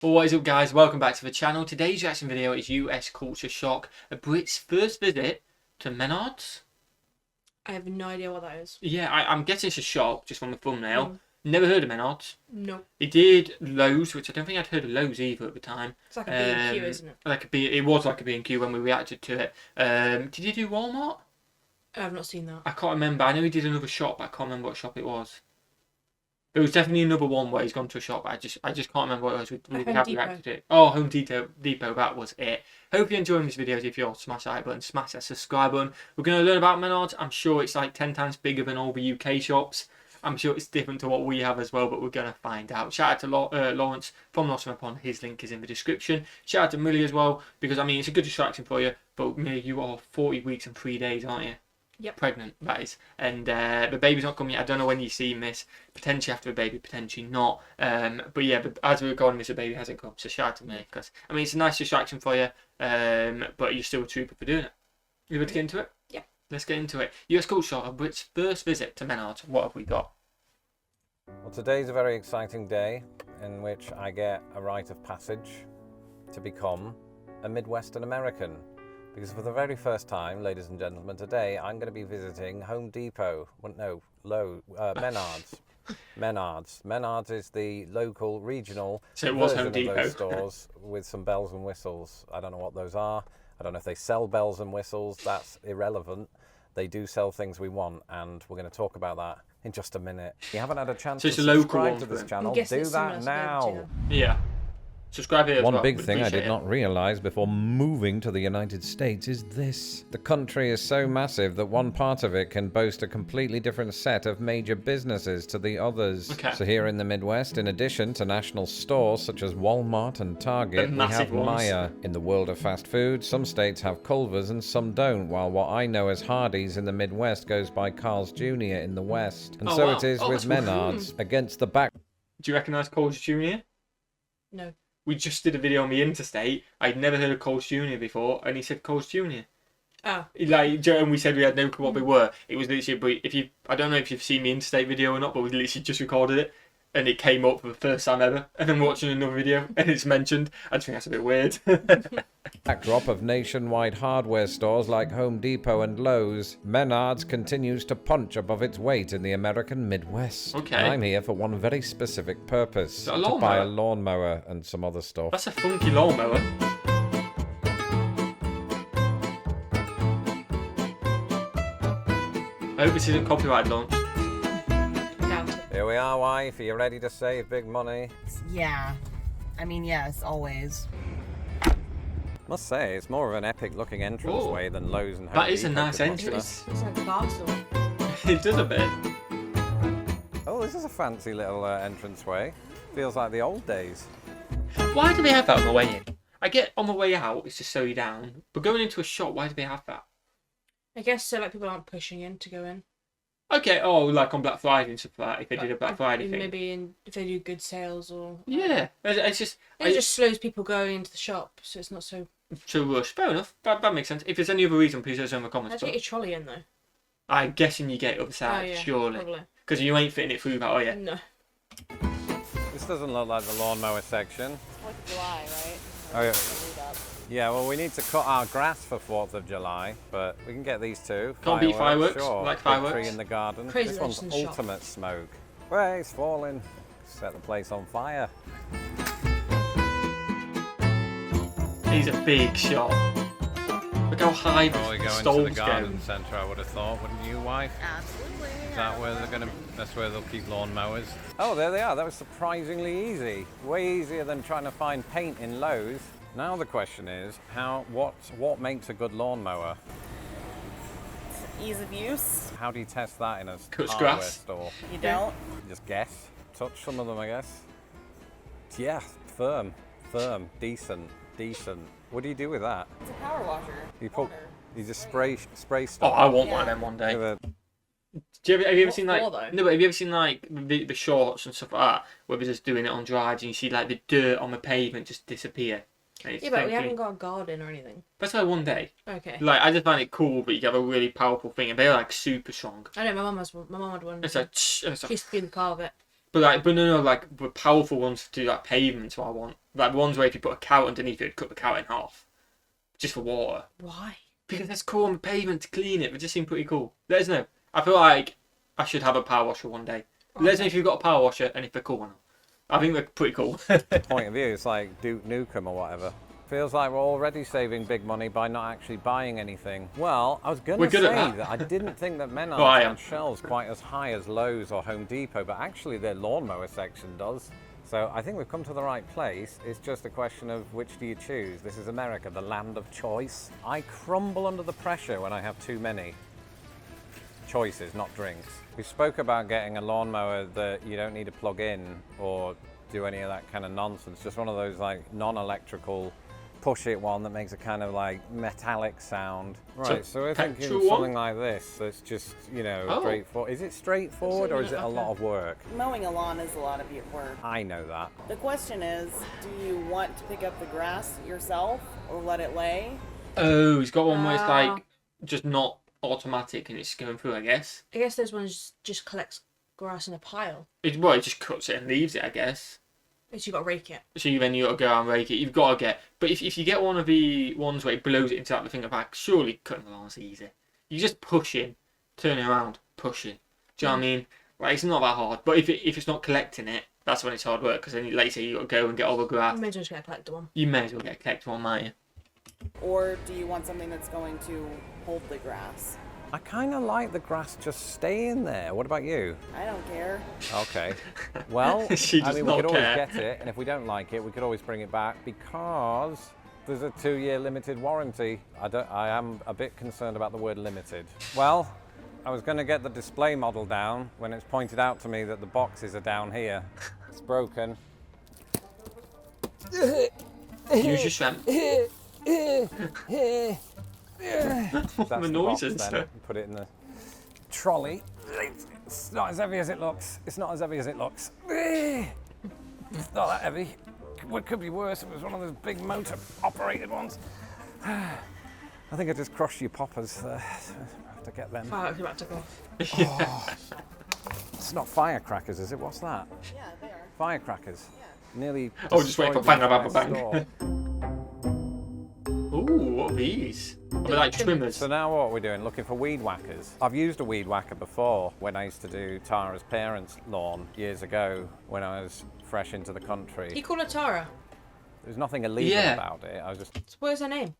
Well, what is up, guys? Welcome back to the channel. Today's reaction video is US Culture Shock, a Brit's first visit to Menards. I have no idea what that is. Yeah, I'm guessing it's a shop just from the thumbnail. Never heard of Menards. No. It did Lowe's, which I don't think I'd heard of Lowe's either at the time. It's like a B&Q, isn't it? It was like a B&Q when we reacted to it. Did you do Walmart? I've not seen that. I can't remember. I know he did another shop, but I can't remember what shop it was. There was definitely another one where he's gone to a shop. I just can't remember what it was. We have reacted to it. Oh, Home Depot. That was it. Hope you're enjoying this video. If you're, smash that like button, smash that subscribe button. We're going to learn about Menards. I'm sure it's like 10 times bigger than all the UK shops. I'm sure it's different to what we have as well, but we're going to find out. Shout out to Lawrence from Lost Upon. His link is in the description. Shout out to Millie as well, because I mean it's a good distraction for you. But Millie, you are 40 weeks and 3 days, aren't you? Yep. Pregnant, that is. And the baby's not coming yet. I don't know when you've seen this. Potentially after a baby, potentially not. But yeah, but as we're recording this, the baby hasn't come. So shout out to me, because I mean it's a nice distraction for you. But you're still a trooper for doing it. You ready to get into it? Yeah. Let's get into it. US Culture Shock, Brit's first visit to Menards. What have we got? Well, today's a very exciting day in which I get a rite of passage to become a Midwestern American. Because for the very first time, ladies and gentlemen, today I'm going to be visiting Home Depot. Well, no, Menards. Menards is the local, regional So it was version Home Depot. of those stores with some bells and whistles. I don't know what those are. I don't know if they sell bells and whistles. That's irrelevant. They do sell things we want, and we're going to talk about that in just a minute. If you haven't had a chance So it's to a local subscribe one to for this them. channel, guessing do it's similar that to now. Yeah. Subscribe here as One well. big We'd thing I appreciate did it. not realize before moving to the United States is this. The country is so massive that one part of it can boast a completely different set of major businesses to the others. Okay. So here in the Midwest, in addition to national stores such as Walmart and Target, The we massive have ones. Maya. In the world of fast food, some states have Culver's and some don't, while what I know as Hardee's in the Midwest goes by Carl's Jr. in the West. And Oh, so wow. it is Oh, with that's cool. Menards. Against the back Do you recognise Coles Jr.? No. We just did a video on the interstate. I'd never heard of Coles Jr. before, and he said Coles Jr. Oh. Like, and we said we had no clue what they were. It was literally, but I don't know if you've seen the interstate video or not, but we literally just recorded it, and it came up for the first time ever. And then watching another video, and it's mentioned. I just think that's a bit weird. backdrop of nationwide hardware stores like Home Depot and Lowe's, Menards continues to punch above its weight in the American Midwest. Okay. And I'm here for one very specific purpose. that a To buy a lawnmower? lawnmower and some other stuff. That's a funky lawnmower. I hope this isn't copyright launch. Doubt it. Here we are, wife. Are you ready to save big money? Yeah. I mean, yes, always. Must say, it's more of an epic looking entranceway than Lowe's and Home That is a Depot nice could muster. entrance. It's like a castle. It does a bit. Oh, this is a fancy little entranceway. Feels like the old days. Why do they have that on the way in? I get on the way out, it's to slow you down. But going into a shop, why do they have that? I guess so, like, people aren't pushing in to go in. Okay, oh, like on Black Friday and stuff like that, if they did a Black Friday thing. Maybe if they do good sales or... Yeah, it's just... It just slows people going into the shop, so it's not so... To rush. Fair enough. That makes sense. If there's any other reason, please let us know in the How'd comments. you get But your trolley in, though? I'm guessing you get it up the side, Oh, yeah, surely. probably. Because you ain't fitting it through that, are you? No. This doesn't look like the lawnmower section. 4th of July, right? Oh, yeah. Yeah, well, we need to cut our grass for 4th of July, but we can get these two. Can't beat fireworks, Sure. like Big fireworks. tree in the garden. Crazy This one's legends shop. ultimate smoke. Well, it's falling. Set the place on fire. He's a big shot. Look how high Probably the go into the stones garden go. centre, I would have thought, wouldn't you, wife? Absolutely. Is that where they're gonna? That's where they'll keep lawnmowers. Oh, there they are. That was surprisingly easy. Way easier than trying to find paint in Lowe's. Now the question is, what makes a good lawnmower? Ease of use. How do you test that in a Cuts hardware grass. store? You don't? Just guess. Touch some of them, I guess. Yeah, firm, decent. What do you do with that? It's a power washer. You put, you just spray Oh, stuff. I want one of them one day. with a- Have you ever What seen like for, though? no? But have you ever seen like the shorts and stuff like that, where they're just doing it on drives and you see like the dirt on the pavement just disappear? And it's Yeah, but we funky. haven't got a garden or anything. That's like one day. Okay. Like I just find it cool, but you have a really powerful thing, and they're like super strong. I know, my mum has one. My mum had one. It's like, and it's She like used to be in the car of it. but no, like the powerful ones to do like pavement. So I want. Like ones where if you put a carrot underneath it, it'd cut the carrot in half. Just for water. Why? Because that's cool on the pavement to clean it. It just seemed pretty cool. Let us know. I feel like I should have a power washer one day. Let us know if you've got a power washer and if they're cool or not. I think they're pretty cool. Point of view, it's like Duke Nukem or whatever. Feels like we're already saving big money by not actually buying anything. Well, I was going to say that I didn't think that Menards had shelves quite as high as Lowe's or Home Depot, but actually their lawnmower section does. So I think we've come to the right place. It's just a question of which do you choose. This is America, the land of choice. I crumble under the pressure when I have too many choices, not drinks. We spoke about getting a lawnmower that you don't need to plug in or do any of that kind of nonsense. Just one of those like non-electrical push it one that makes a kind of like metallic sound. Right, so we're thinking something like this that's just, you know, straightforward. Is it straightforward or is it a lot of work? Mowing a lawn is a lot of work. I know that. The question is, do you want to pick up the grass yourself or let it lay? Oh, he's got one where it's like just not automatic and it's going through, I guess. I guess those ones just collects grass in a pile. It just cuts it and leaves it, I guess. So you got to rake it. So then you got to go and rake it. You've got to get... But if you get one of the ones where it blows it into that thing back, surely cutting the lawn's easy. You just push in, turn it around, push it. Do you know what I mean? Like, it's not that hard. But if it's not collecting it, that's when it's hard work. Because then, like you say, you got to go and get all the grass. You may as well just get a collector one. You may as well get a collector one, might you? Or do you want something that's going to hold the grass? I kind of like the grass just staying there. What about you? I don't care. Okay. Well, She I does mean, not we could always care. get it, and if we don't like it, we could always bring it back because there's a 2-year limited warranty. I am a bit concerned about the word limited. Well, I was going to get the display model down when it's pointed out to me that the boxes are down here. It's broken. Use your strength. That's the box noises. then. Put it in the trolley. It's not as heavy as it looks. It's not as heavy as it looks. It's not that heavy. What could be worse? It was one of those big motor-operated ones. I think I just crushed your poppers. So I have to get them. Fireworks are about to go off. Oh. It's not firecrackers, is it? What's that? Yeah, they are. Firecrackers. Yeah. Nearly. Oh, just wait for destroyed bang, the bang, bang, entire Ooh, what are these? Are they like trimmers? So now what are we doing? Looking for weed whackers. I've used a weed whacker before when I used to do Tara's parents' lawn years ago when I was fresh into the country. You call her Tara? There's nothing illegal about it. I was just... So where's her name?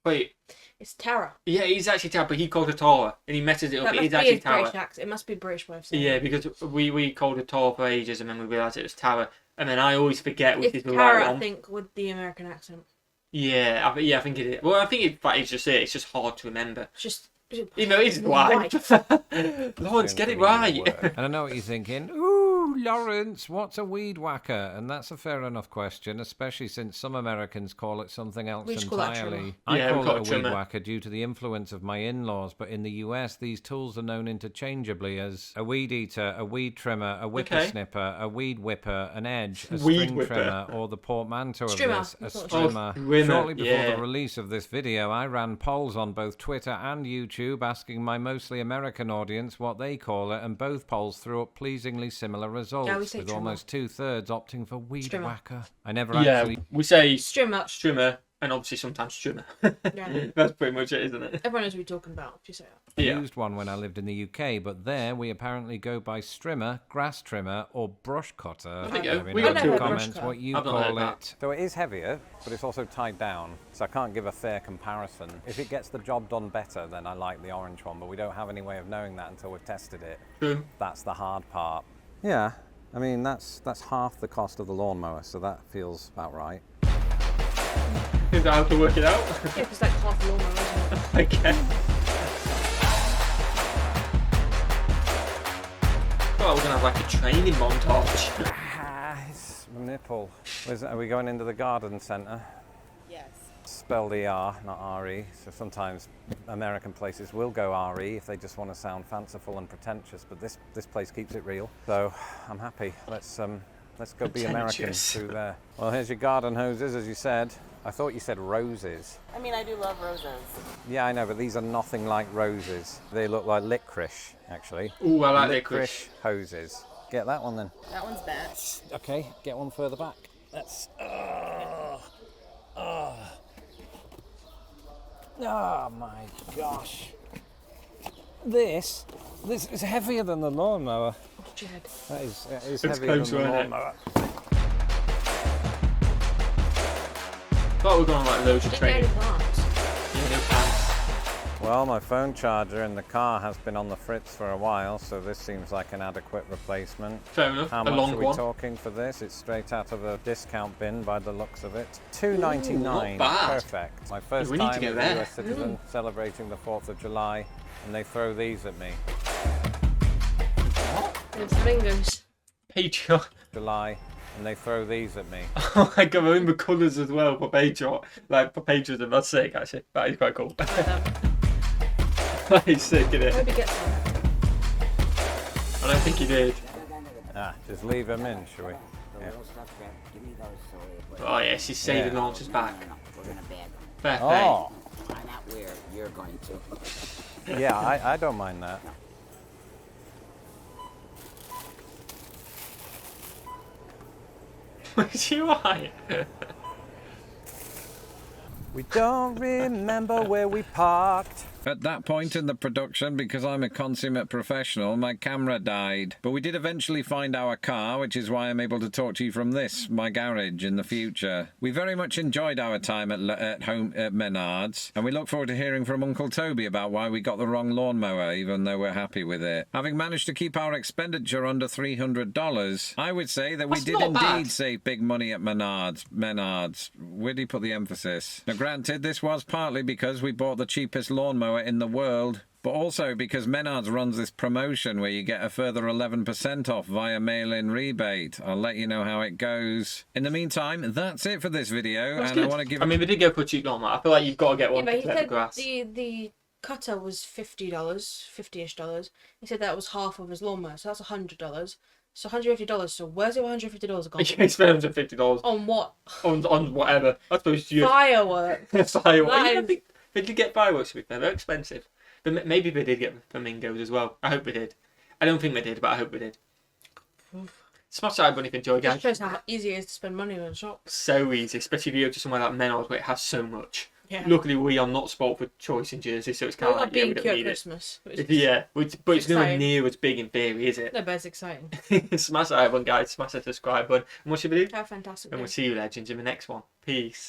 Wait. It's Tara. Yeah, he's actually Tara, but he called her Tara, and he messes it up. That It must is be actually a Tara. British accent. It must be British way of saying Yeah, it. because we called her Tara for ages, and then we realised it was Tara, and then I always forget which is It's the Tara, right I one. think, with the American accent. Yeah, I think it is. Well, I think it's just it. It's just hard to remember. It's just... You know, it's right. Lawrence, get it right. And I know what you're thinking. Ooh, Lawrence, what's a weed whacker? And that's a fair enough question, especially since some Americans call it something else We just call that entirely. trimmer. Yeah, I we call call it it a weed trimmer. whacker due to the influence of my in-laws, but in the US, these tools are known interchangeably as a weed eater, a weed trimmer, a whippersnipper, a weed whipper, an edge, a Weed string whipper. trimmer, or the portmanteau of Strimmer. this, a We call it strimmer. trimmer, Shortly before yeah. the release of this video, I ran polls on both Twitter and YouTube asking my mostly American audience what they call it, and both polls threw up pleasingly similar results, Yeah, we say with trimmer. almost 2/3 opting for weed Strimmer. whacker. I never Yeah, actually... we say Strimmer. strimmer, and obviously sometimes strimmer. Yeah. That's pretty much it, isn't it? Everyone knows what you're talking about if you say that. Yeah. used one when I lived in the UK, but there we apparently go by strimmer, grass trimmer, or brush cutter. There you go. Let me We know got in two the of them. comments what you I've not heard call that. it. So it is heavier, but it's also tied down, so I can't give a fair comparison. If it gets the job done better, then I like the orange one, but we don't have any way of knowing that until we've tested it. True. That's the hard part. Yeah, I mean, that's half the cost of the lawnmower, so that feels about right. Is that how to work it out? Yeah, because like half the lawnmower, isn't it? Okay. Well, we're gonna have like a training montage. It's my nipple. Are we going into the garden centre? Yes. Spelled ER, not RE. So sometimes American places will go RE if they just want to sound fanciful and pretentious, but this place keeps it real. So I'm happy. Let's go be American Pretentious. through there. Well, here's your garden hoses, as you said. I thought you said roses. I mean, I do love roses. Yeah, I know, but these are nothing like roses. They look like licorice, actually. Ooh, I like licorice. hoses. Get that one then. That one's bad. Okay, get one further back. That's... Oh my gosh. This is heavier than the lawnmower. Oh, Jed. That is It's heavier than closer, the isn't it? lawnmower. Thought we were going on like loads of Didn't get training. any plants. Yeah, no plans. Well, my phone charger in the car has been on the fritz for a while, so this seems like an adequate replacement. Fair enough. How A much long are we one. talking for this? It's straight out of a discount bin by the looks of it. $2.99. not bad. Perfect. My first We need to time go as a there. US citizen celebrating the 4th of July, and they throw these at me. And flamingos. Patreon. July, and they throw these at me. Oh my god, I remember colours as well for Patreon. Like for patriotism, that's sick actually. That is quite cool. That is sick, isn't I it? hope he gets some. I don't think he did. Just leave them in, shall we? Yeah. Oh yeah, she's saving Yeah. launches back. We're gonna bag them. Fair play. Oh, Find out where you're going to. yeah, I don't mind that. Was you right? We don't remember where we parked. At that point in the production, because I'm a consummate professional, my camera died. But we did eventually find our car, which is why I'm able to talk to you from this, my garage, in the future. We very much enjoyed our time at home at Menards, and we look forward to hearing from Uncle Toby about why we got the wrong lawnmower, even though we're happy with it. Having managed to keep our expenditure under $300, I would say that we That's did not indeed bad. save big money at Menards. Where do you put the emphasis? Now, granted, this was partly because we bought the cheapest lawnmower in the world, but also because Menards runs this promotion where you get a further 11% off via mail-in rebate. I'll let you know how it goes. In the meantime, that's it for this video, That's and I good. want to give I mean, we did go for a cheap lawnmower. I feel like you've got to get Yeah, one but to he clear the said grass. the cutter was $50, $50-ish. He said that was half of his lawnmower, so that's $100. So $150. So where's your $150 gone? You can spend $150 On what? on whatever. I suppose you Fireworks. fireworks. I Live. think they did get fireworks to be fair. They're expensive. But maybe they did get flamingos as well. I hope they did. I don't think they did, but I hope they did. Smash that button if you enjoy, Just guys. shows how easy it is to spend money in a shop. So easy, especially if you go to somewhere like Menards where it has so much. Yeah. Luckily, we are not spoiled for choice in Jersey, so it's kind Well, of not like, yeah, we being don't cute at need it. Christmas. But it's, Yeah, but it's nowhere exciting. near as big in theory, is it? No, but it's exciting. Smash that button, guys. Smash that subscribe button. And what should we do? Have a fantastic And day. we'll see you, legends, in the next one. Peace.